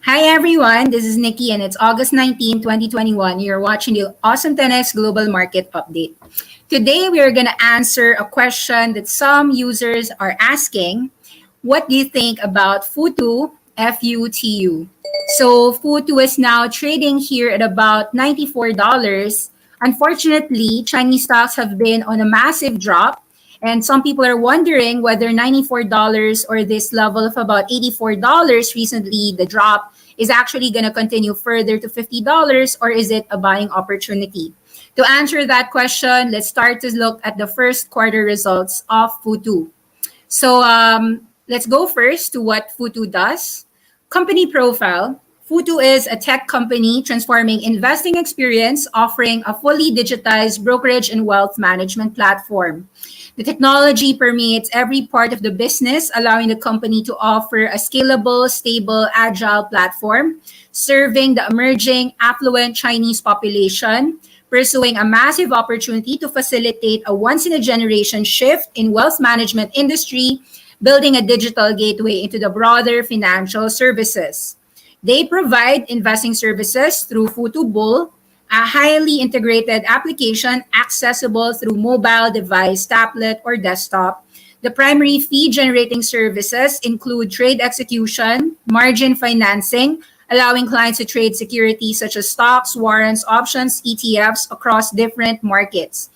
Hi everyone, this is Nikki and it's August 19, 2021. You're watching the Awesome 10X Global Market Update. Today we are going to answer a question that some users are asking. What do you think about Futu, Futu? So Futu is now trading here at about $94. Unfortunately, Chinese stocks have been on a massive drop. And some people are wondering whether $94 or this level of about $84 recently, the drop, is actually going to continue further to $50 or is it a buying opportunity? To answer that question, let's start to look at the first quarter results of Futu. So let's go first to what Futu does. Company profile. Futu is a tech company transforming investing experience, offering a fully digitized brokerage and wealth management platform. The technology permeates every part of the business, allowing the company to offer a scalable, stable, agile platform, serving the emerging, affluent Chinese population, pursuing a massive opportunity to facilitate a once-in-a-generation shift in wealth management industry, building a digital gateway into the broader financial services. They provide investing services through Futu Bull, a highly integrated application accessible through mobile device, tablet, or desktop. The primary fee-generating services include trade execution, margin financing, allowing clients to trade securities such as stocks, warrants, options, ETFs across different markets.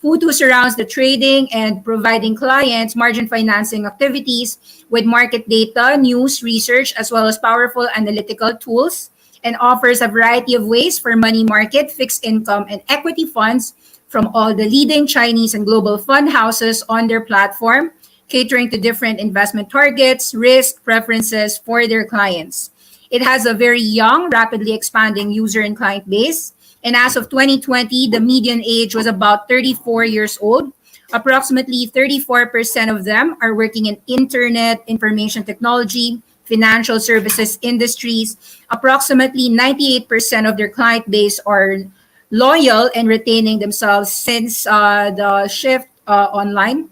Futu surrounds the trading and providing clients margin financing activities with market data, news, research, as well as powerful analytical tools, and offers a variety of ways for money market, fixed income, and equity funds from all the leading Chinese and global fund houses on their platform, catering to different investment targets, risk, preferences for their clients. It has a very young, rapidly expanding user and client base. And as of 2020, the median age was about 34 years old. Approximately 34% of them are working in internet, information technology, financial services industries. Approximately 98% of their client base are loyal and retaining themselves since the shift online.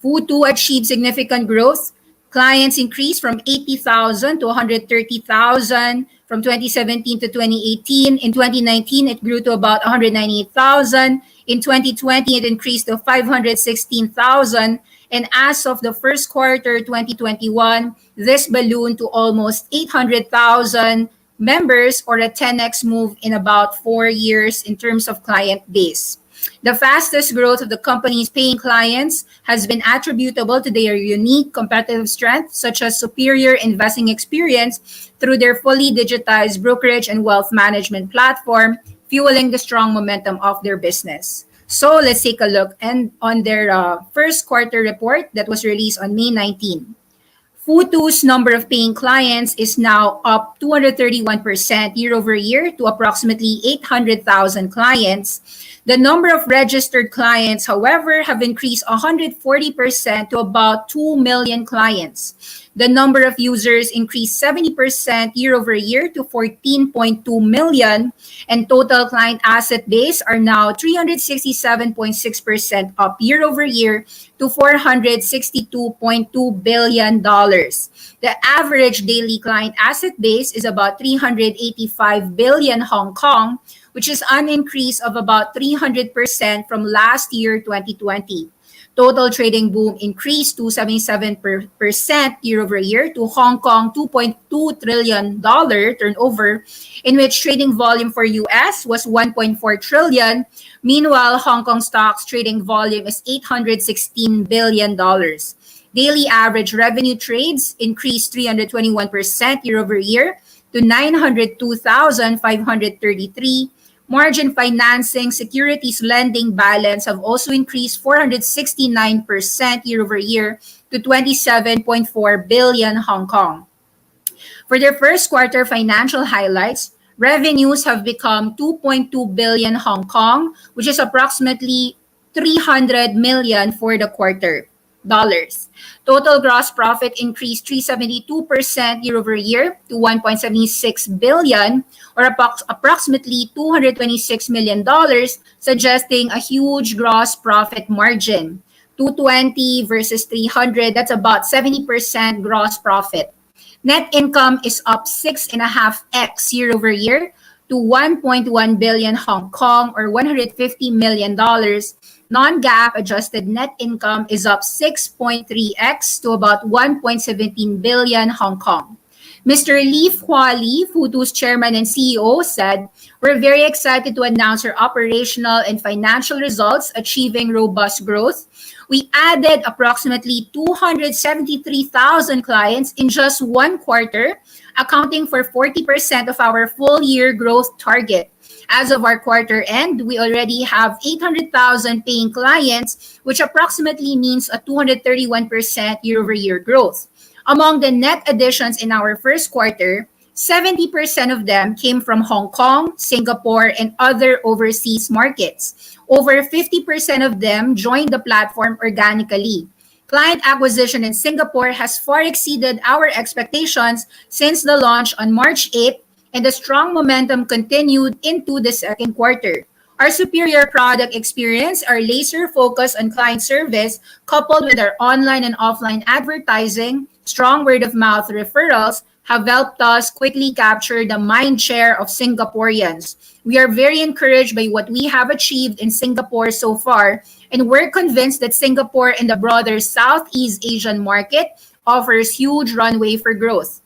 Futu achieved significant growth. Clients increased from 80,000 to 130,000 from 2017 to 2018. In 2019, it grew to about 198,000. In 2020, it increased to 516,000. And as of the first quarter 2021, this ballooned to almost 800,000 members, or a 10x move in about 4 years in terms of client base. The fastest growth of the company's paying clients has been attributable to their unique competitive strength, such as superior investing experience through their fully digitized brokerage and wealth management platform, fueling the strong momentum of their business. So let's take a look on their first quarter report that was released on May 19. Futu's number of paying clients is now up 231% year over year to approximately 800,000 clients. The number of registered clients, however, have increased 140% to about 2 million clients. The number of users increased 70% year over year to 14.2 million, and total client asset base are now 367.6% up year over year to $462.2 billion. The average daily client asset base is about 385 billion Hong Kong, which is an increase of about 300% from last year, 2020. Total trading boom increased to 77% year over year to Hong Kong $2.2 trillion turnover, in which trading volume for US was 1.4 trillion. Meanwhile, Hong Kong stocks trading volume is $816 billion. Daily average revenue trades increased 321% year over year to 902,533. Margin financing securities lending balance have also increased 469% year over year to 27.4 billion Hong Kong. For their first quarter financial highlights, revenues have become 2.2 billion Hong Kong, which is approximately 300 million for the quarter. Total gross profit increased 372% year over year to 1.76 billion, or approximately $226 million, suggesting a huge gross profit margin. 220 versus 300, that's about 70% gross profit. Net income is up 6.5x year over year to 1.1 billion Hong Kong or $150 million. Non-GAAP adjusted net income is up 6.3x to about 1.17 billion Hong Kong. Mr. Li Huali, Futu's chairman and CEO, said, "We're very excited to announce our operational and financial results achieving robust growth. We added approximately 273,000 clients in just one quarter, accounting for 40% of our full year growth target. As of our quarter end, we already have 800,000 paying clients, which approximately means a 231% year-over-year growth. Among the net additions in our first quarter, 70% of them came from Hong Kong, Singapore, and other overseas markets. Over 50% of them joined the platform organically. Client acquisition in Singapore has far exceeded our expectations since the launch on March 8th, and the strong momentum continued into the second quarter. Our superior product experience, our laser focus on client service, coupled with our online and offline advertising, strong word-of-mouth referrals, have helped us quickly capture the mind share of Singaporeans. We are very encouraged by what we have achieved in Singapore so far, and we're convinced that Singapore and the broader Southeast Asian market offers huge runway for growth.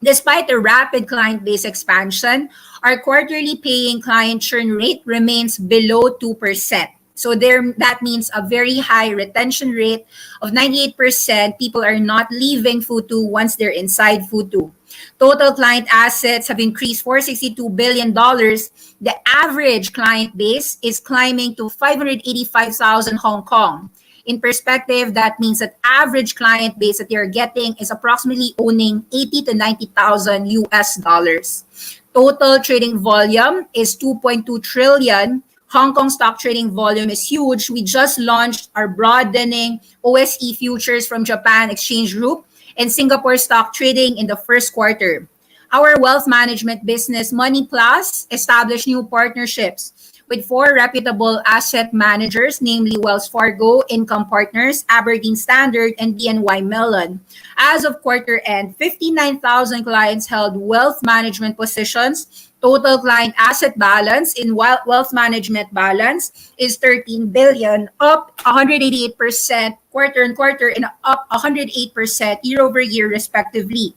Despite the rapid client base expansion, our quarterly paying client churn rate remains below 2%. So that means a very high retention rate of 98%. People are not leaving Futu once they're inside Futu. Total client assets have increased $462 billion. The average client base is climbing to 585,000 Hong Kong. In perspective, that means that average client base that you're getting is approximately owning 80 to 90,000 US dollars. Total trading volume is 2.2 trillion. Hong Kong stock trading volume is huge. We just launched our broadening OSE futures from Japan Exchange Group and Singapore stock trading in the first quarter. Our wealth management business, Money Plus, established new partnerships with 4 reputable asset managers, namely Wells Fargo, Income Partners, Aberdeen Standard, and BNY Mellon. As of quarter end, 59,000 clients held wealth management positions. Total client asset balance in wealth management balance is 13 billion, up 188% quarter on quarter and up 108% year over year respectively.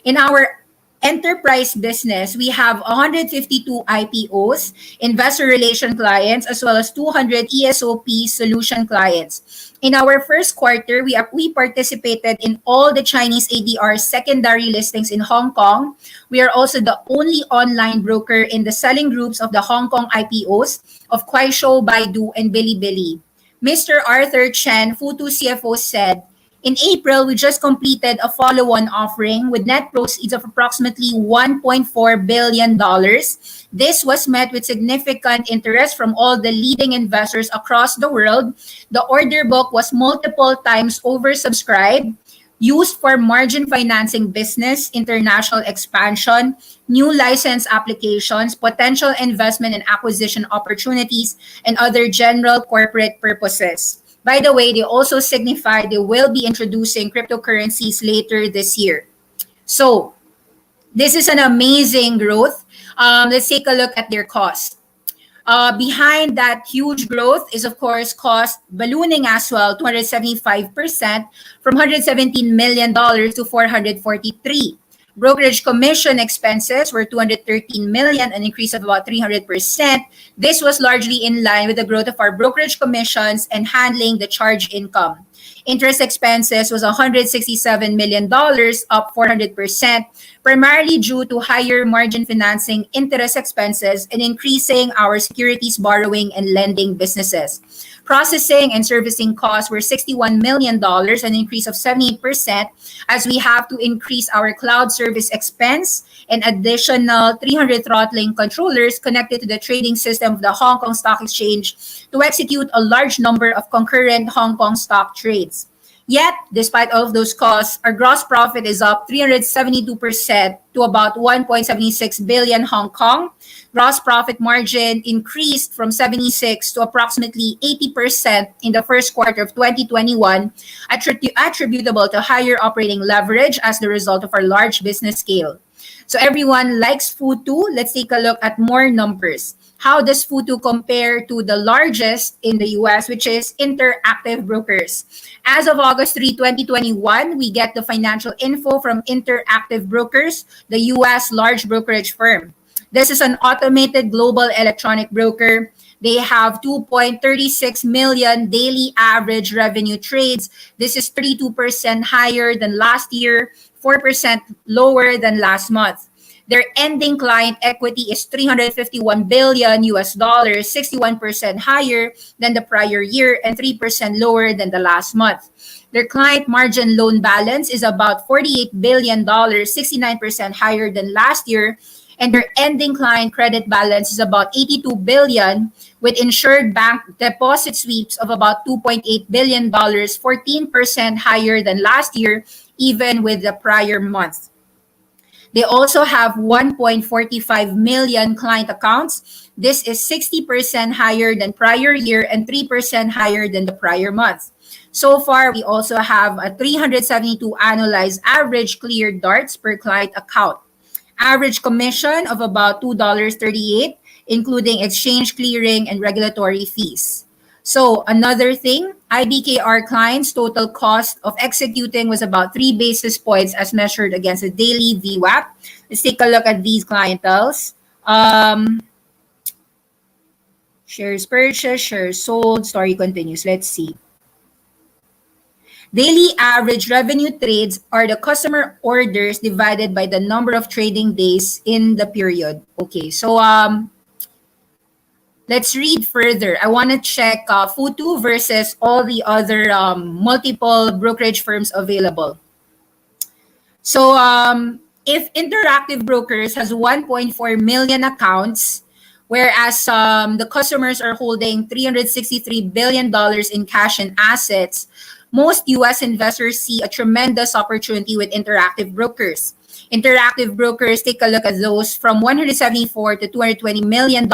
In our enterprise business, we have 152 IPOs, investor relation clients, as well as 200 ESOP solution clients. In our first quarter, we participated in all the Chinese ADR secondary listings in Hong Kong. We are also the only online broker in the selling groups of the Hong Kong IPOs of Kuaishou, Baidu, and Bilibili. Mr. Arthur Chen, Futu CFO, said, "In April, we just completed a follow-on offering with net proceeds of approximately $1.4 billion. This was met with significant interest from all the leading investors across the world. The order book was multiple times oversubscribed, used for margin financing business, international expansion, new license applications, potential investment and acquisition opportunities, and other general corporate purposes." By the way, they also signified they will be introducing cryptocurrencies later this year. So this is an amazing growth. Let's take a look at their cost. Behind that huge growth is, of course, cost ballooning as well, 275% from $117 million to $443 million. Brokerage commission expenses were $213 million, an increase of about 300%. This was largely in line with the growth of our brokerage commissions and handling the charge income. Interest expenses was $167 million, up 400%, primarily due to higher margin financing interest expenses and increasing our securities borrowing and lending businesses. Processing and servicing costs were $61 million, an increase of 78%, as we have to increase our cloud service expense and additional 300 throttling controllers connected to the trading system of the Hong Kong Stock Exchange to execute a large number of concurrent Hong Kong stock trades. Yet, despite all of those costs, our gross profit is up 372% to about 1.76 billion Hong Kong. Gross profit margin increased from 76 to approximately 80% in the first quarter of 2021, attributable to higher operating leverage as the result of our large business scale. So everyone likes Futu. Let's take a look at more numbers. How does Futu compare to the largest in the US, which is Interactive Brokers? As of August 3, 2021, we get the financial info from Interactive Brokers, the US large brokerage firm. This is an automated global electronic broker. They have 2.36 million daily average revenue trades. This is 32% higher than last year, 4% lower than last month. Their ending client equity is 351 billion US dollars, 61% higher than the prior year and 3% lower than the last month. Their client margin loan balance is about 48 billion dollars, 69% higher than last year, and their ending client credit balance is about 82 billion with insured bank deposit sweeps of about 2.8 billion dollars, 14% higher than last year, even with the prior month. They also have 1.45 million client accounts. This is 60% higher than prior year and 3% higher than the prior month. So far, we also have a 372 annualized average cleared darts per client account. Average commission of about $2.38, including exchange clearing and regulatory fees. So another thing, IBKR clients' total cost of executing was about 3 basis points as measured against a daily VWAP. Let's take a look at these clienteles. Shares purchased, shares sold, story continues. Let's see. Daily average revenue trades are the customer orders divided by the number of trading days in the period. Okay, so let's read further. I want to check Futu versus all the other multiple brokerage firms available. So if Interactive Brokers has 1.4 million accounts, whereas the customers are holding $363 billion in cash and assets, most US investors see a tremendous opportunity with Interactive Brokers. Interactive Brokers, take a look at those from 174 to $220 million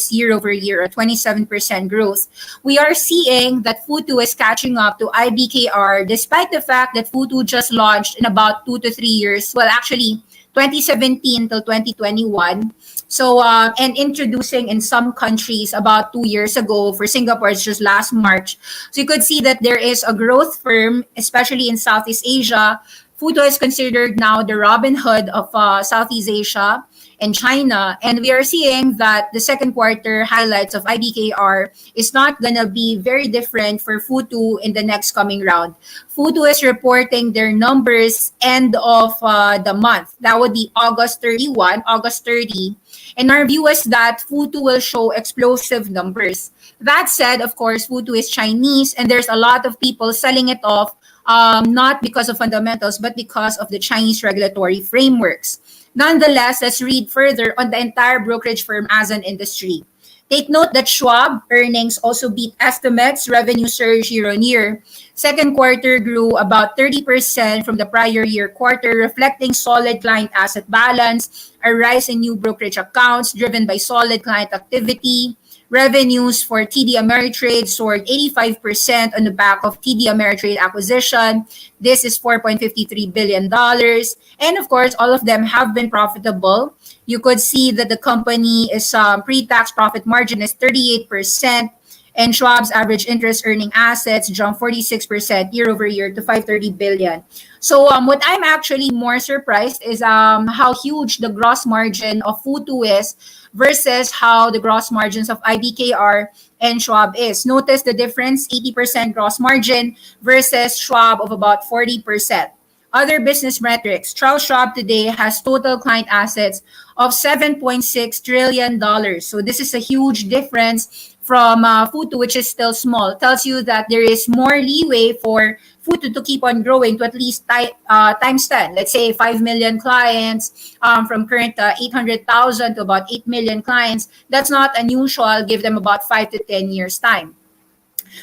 year over year, a 27% growth. We are seeing that Futu is catching up to IBKR despite the fact that Futu just launched in about 2 to 3 years. Well, actually, 2017 till 2021. So, and introducing in some countries about 2 years ago. For Singapore, it's just last March. So you could see that there is a growth firm, especially in Southeast Asia. Futu is considered now the Robinhood of Southeast Asia and China. And we are seeing that the second quarter highlights of IBKR is not going to be very different for Futu in the next coming round. Futu is reporting their numbers end of the month. That would be August 31, August 30. And our view is that Futu will show explosive numbers. That said, of course, Futu is Chinese and there's a lot of people selling it off not because of fundamentals, but because of the Chinese regulatory frameworks. Nonetheless, let's read further on the entire brokerage firm as an industry. Take note that Schwab earnings also beat estimates, revenue surge year on year. Second quarter grew about 30% from the prior year quarter, reflecting solid client asset balance, a rise in new brokerage accounts driven by solid client activity. Revenues for TD Ameritrade soared 85% on the back of TD Ameritrade acquisition. This is $4.53 billion. And of course, all of them have been profitable. You could see that the company is pre-tax profit margin is 38%. And Schwab's average interest earning assets jumped 46% year over year to 530 billion. So what I'm actually more surprised is how huge the gross margin of Futu is versus how the gross margins of IBKR and Schwab is. Notice the difference, 80% gross margin versus Schwab of about 40%. Other business metrics, Charles Schwab today has total client assets of $7.6 trillion. So this is a huge difference from Futu, which is still small. It tells you that there is more leeway for Futu to keep on growing to at least times 10. Let's say 5 million clients from current 800,000 to about 8 million clients. That's not unusual. Give them about 5 to 10 years time.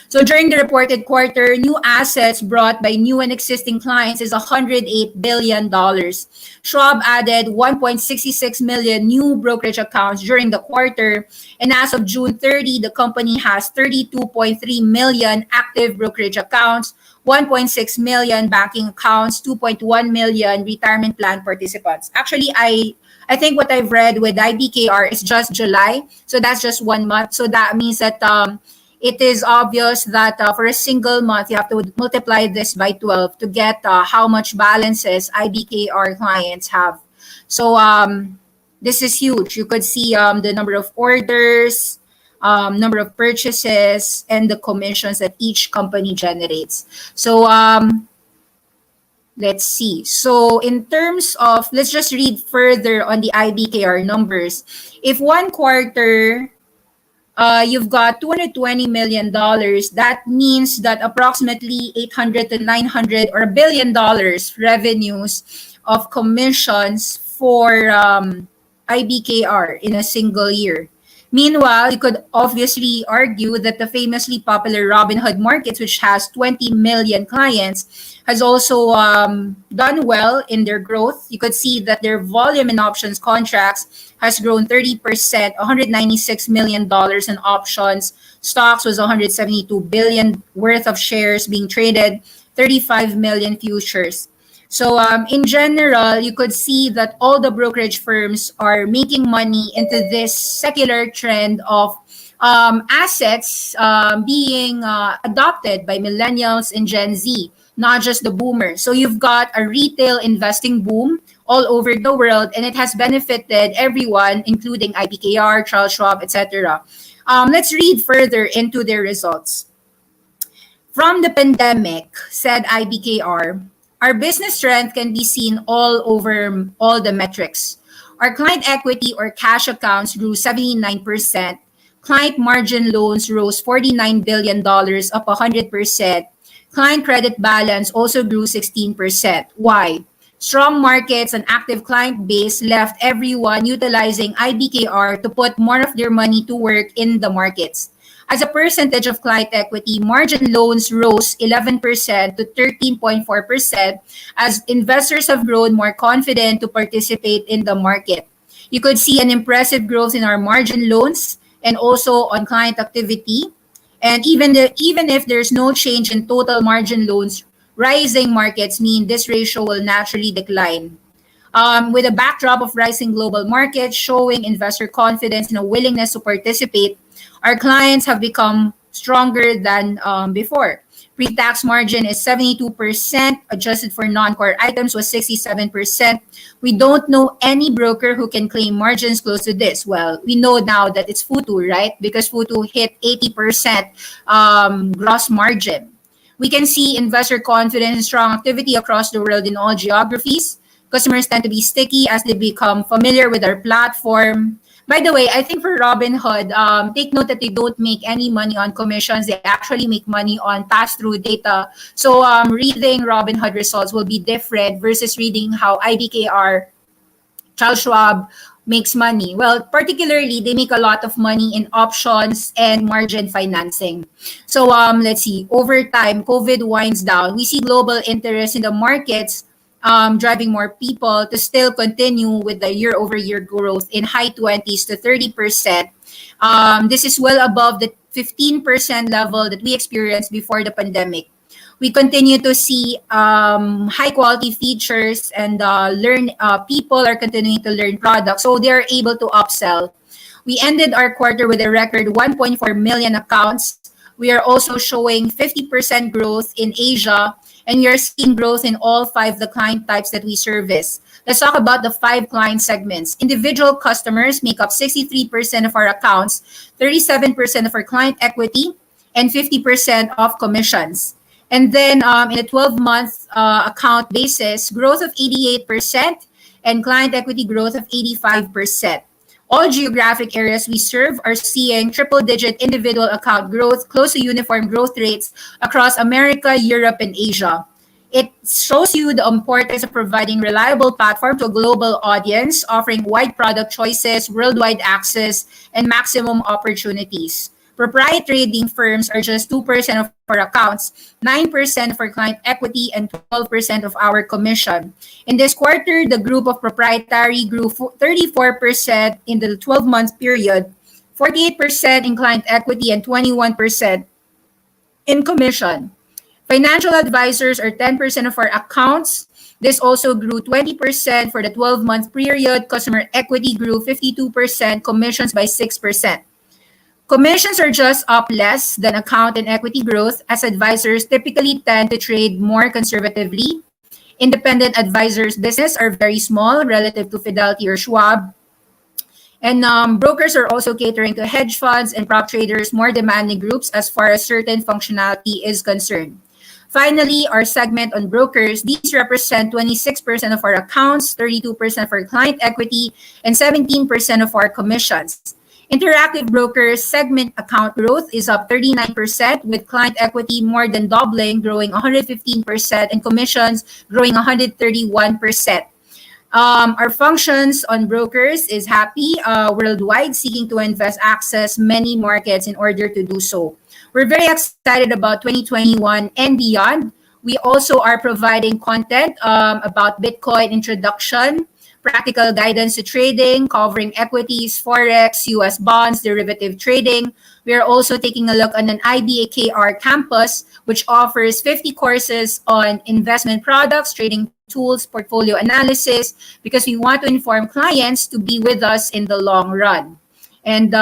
So during the reported quarter, new assets brought by new and existing clients is $108 billion. Schwab added 1.66 million new brokerage accounts during the quarter. And as of June 30, the company has 32.3 million active brokerage accounts, 1.6 million banking accounts, 2.1 million retirement plan participants. Actually, I think what I've read with IBKR is just July. So that's just 1 month. So that means that it is obvious that for a single month, you have to multiply this by 12 to get how much balances IBKR clients have. So this is huge. You could see the number of orders, number of purchases, and the commissions that each company generates. So let's see. So in terms of, let's just read further on the IBKR numbers. If 1 quarter, you've got $220 million, that means that approximately 800 to 900 or $1 billion revenues of commissions for IBKR in a single year. Meanwhile, you could obviously argue that the famously popular Robinhood markets, which has 20 million clients, has also done well in their growth. You could see that their volume in options contracts has grown 30%, $196 million in options. Stocks was 172 billion worth of shares being traded, 35 million futures. So in general, you could see that all the brokerage firms are making money into this secular trend of assets being adopted by millennials and Gen Z, not just the boomers. So you've got a retail investing boom all over the world, and it has benefited everyone, including IBKR, Charles Schwab, etc. Let's read further into their results. From the pandemic, said IBKR, our business strength can be seen all over all the metrics. Our client equity or cash accounts grew 79%. Client margin loans rose $49 billion, up 100%. Client credit balance also grew 16%. Why? Strong markets and active client base left everyone utilizing IBKR to put more of their money to work in the markets. As a percentage of client equity, margin loans rose 11% to 13.4% as investors have grown more confident to participate in the market. You could see an impressive growth in our margin loans and also on client activity. And even if there's no change in total margin loans, rising markets mean this ratio will naturally decline. With a backdrop of rising global markets showing investor confidence and a willingness to participate, our clients have become stronger than before. Pre-tax margin is 72%, adjusted for non-core items was 67%. We don't know any broker who can claim margins close to this. Well, we know now that it's Futu, right? Because Futu hit 80% gross margin. We can see investor confidence and strong activity across the world in all geographies. Customers tend to be sticky as they become familiar with our platform. By the way, I think for Robinhood, take note that they don't make any money on commissions. They actually make money on pass-through data. So reading Robinhood results will be different versus reading how IBKR, Charles Schwab makes money. Well, particularly, they make a lot of money in options and margin financing. So let's see. Over time, COVID winds down. We see global interest in the markets driving more people to still continue with the year-over-year growth in high 20s to 30%. This is well above the 15% level that we experienced before the pandemic. We continue to see high-quality features and people are continuing to learn products, so they're able to upsell. We ended our quarter with a record 1.4 million accounts. We are also showing 50% growth in Asia, and we are seeing growth in all 5 of the client types that we service. Let's talk about the 5 client segments. Individual customers make up 63% of our accounts, 37% of our client equity, and 50% of commissions. And then in a 12-month account basis, growth of 88% and client equity growth of 85%. All geographic areas we serve are seeing triple-digit individual account growth, close to uniform growth rates across America, Europe, and Asia. It shows you the importance of providing reliable platform to a global audience, offering wide product choices, worldwide access, and maximum opportunities. Proprietary trading firms are just 2% of our accounts, 9% for client equity, and 12% of our commission. In this quarter, the group of proprietary grew 34% in the 12-month period, 48% in client equity, and 21% in commission. Financial advisors are 10% of our accounts. This also grew 20% for the 12-month period. Customer equity grew 52%, commissions by 6%. Commissions are just up less than account and equity growth, as advisors typically tend to trade more conservatively. Independent advisors' business are very small relative to Fidelity or Schwab. And brokers are also catering to hedge funds and prop traders, more demanding groups as far as certain functionality is concerned. Finally, our segment on brokers, these represent 26% of our accounts, 32% for client equity, and 17% of our commissions. Interactive brokers segment account growth is up 39%, with client equity more than doubling, growing 115%, and commissions growing 131%. Our functions on brokers is happy worldwide, seeking to invest access many markets in order to do so. We're very excited about 2021 and beyond. We also are providing content about Bitcoin introduction, practical guidance to trading, covering equities, forex, US bonds, derivative trading. We are also taking a look on an IBKR campus, which offers 50 courses on investment products, trading tools, portfolio analysis, because we want to inform clients to be with us in the long run. And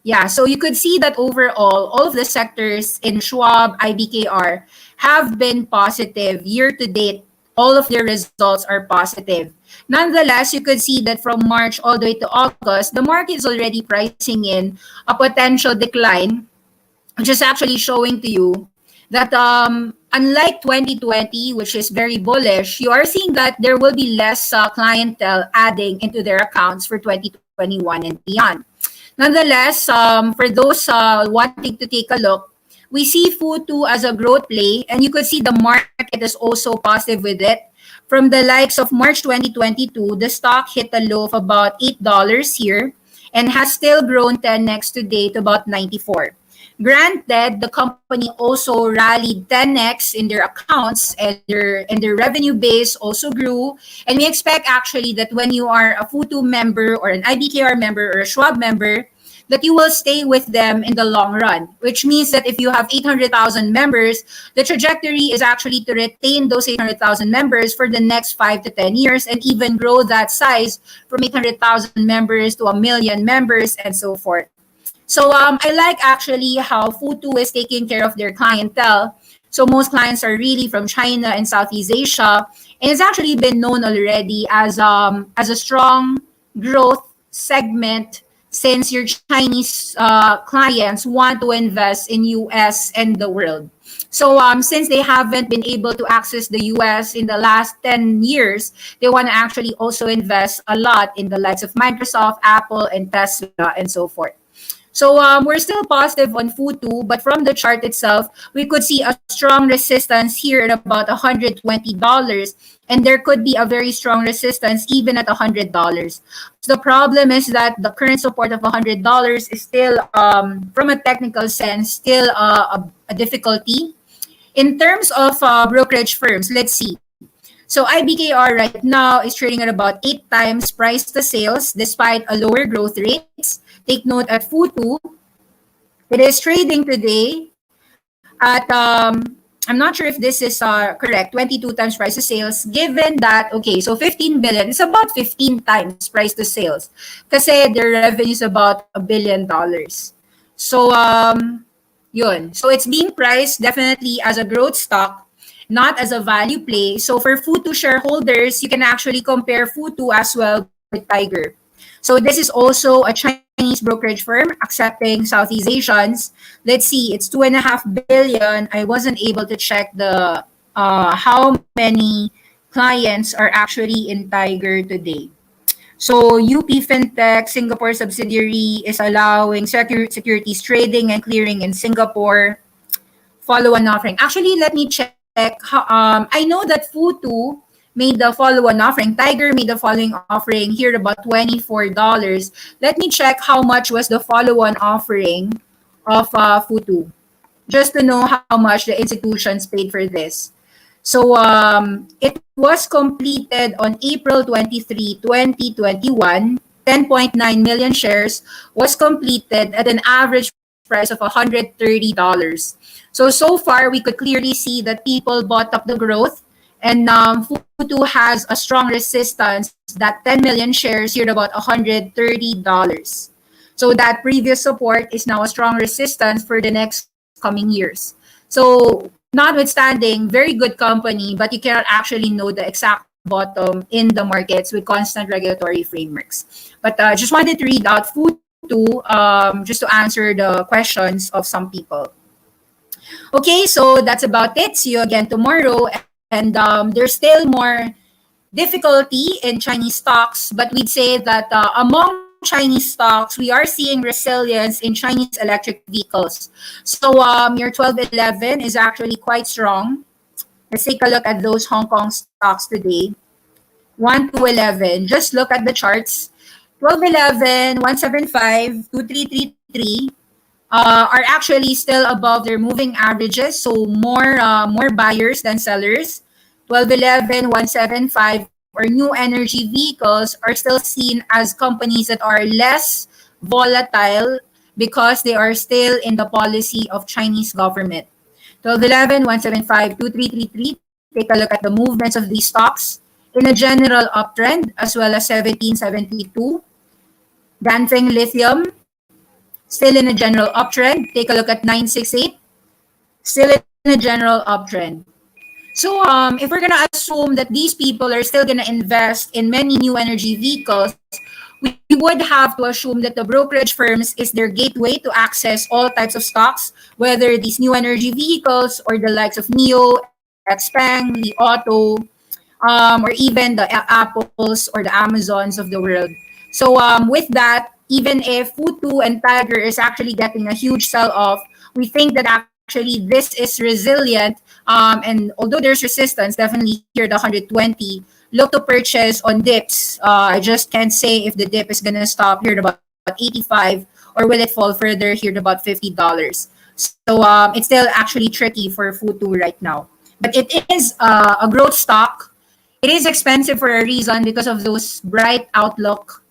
yeah, so you could see that overall, all of the sectors in Schwab, IBKR have been positive year to date. All of their results are positive. Nonetheless, you could see that from March all the way to August, the market is already pricing in a potential decline, which is actually showing to you that unlike 2020, which is very bullish, you are seeing that there will be less clientele adding into their accounts for 2021 and beyond. Nonetheless, for those wanting to take a look, we see Futu as a growth play, and you could see the market is also positive with it. From the likes of March 2022, the stock hit a low of about $8 here and has still grown 10x today to about 94. Granted, the company also rallied 10x in their accounts, and their revenue base also grew. And we expect actually that when you are a Futu member or an IBKR member or a Schwab member, that you will stay with them in the long run, which means that if you have 800,000 members, the trajectory is actually to retain those 800,000 members for the next 5 to 10 years and even grow that size from 800,000 members to 1 million members and so forth. So I like actually how Futu is taking care of their clientele. So most clients are really from China and Southeast Asia, and it's actually been known already as a strong growth segment, since your Chinese clients want to invest in US and the world. So since they haven't been able to access the US in the last 10 years, they want to actually also invest a lot in the likes of Microsoft, Apple, and Tesla, and so forth. So we're still positive on Futu, but from the chart itself, we could see a strong resistance here at about $120, and there could be a very strong resistance even at $100. So the problem is that the current support of $100 is still, from a technical sense, still a difficulty. In terms of brokerage firms, let's see. So IBKR right now is trading at about 8 times price to sales despite a lower growth rates. Take note at Futu, it is trading today at, I'm not sure if this is correct, 22 times price to sales, given that, okay, so 15 billion is about 15 times price to sales kasi their revenue is about $1 billion. So, yun. So it's being priced definitely as a growth stock, not as a value play. So for Futu shareholders, you can actually compare Futu as well with Tiger. So this is also a Chinese brokerage firm accepting Southeast Asians. Let's see, it's 2.5 billion. I wasn't able to check the how many clients are actually in Tiger today. So UP FinTech, Singapore subsidiary, is allowing securities trading and clearing in Singapore. Follow-on offering. Actually, let me check. I know that Futu made the follow-on offering. Tiger made the following offering here about $24. Let me check how much was the follow-on offering of Futu, just to know how much the institutions paid for this. So it was completed on April 23, 2021. 10.9 million shares was completed at an average price of $130. So far, we could clearly see that people bought up the growth, and Futu has a strong resistance that 10 million shares here at about $130. So that previous support is now a strong resistance for the next coming years. So notwithstanding, very good company, but you cannot actually know the exact bottom in the markets with constant regulatory frameworks. But just wanted to read out Futu just to answer the questions of some people. Okay, so that's about it. See you again tomorrow. And there's still more difficulty in Chinese stocks, but we'd say that among Chinese stocks, we are seeing resilience in Chinese electric vehicles. So your 1211 is actually quite strong. Let's take a look at those Hong Kong stocks today. 1 to 11. Just look at the charts. 1211, 175, 2333 are actually still above their moving averages. So more buyers than sellers. 1211, 175 or new energy vehicles are still seen as companies that are less volatile because they are still in the policy of Chinese government. 1211, 175, 2333. Take a look at the movements of these stocks in a general uptrend, as well as 1772. Ganfeng Lithium, still in a general uptrend. Take a look at 968, still in a general uptrend. So if we're going to assume that these people are still going to invest in many new energy vehicles, we would have to assume that the brokerage firms is their gateway to access all types of stocks, whether these new energy vehicles or the likes of NIO, Xpeng, Li Auto, or even the Apples or the Amazons of the world. So with that, even if Futu and Tiger is actually getting a huge sell-off, we think that actually this is resilient. And although there's resistance, definitely here the 120, look to purchase on dips. I just can't say if the dip is going to stop here at about 85 or will it fall further here at about $50. So it's still actually tricky for Futu right now. But it is a growth stock. It is expensive for a reason because of those bright outlook.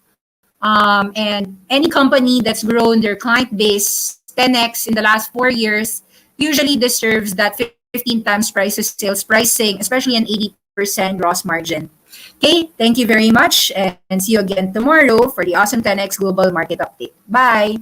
And any company that's grown their client base 10x in the last 4 years usually deserves that 15 times price to sales pricing, especially an 80% gross margin. Okay, thank you very much and see you again tomorrow for the Awesome 10x Global Market Update. Bye!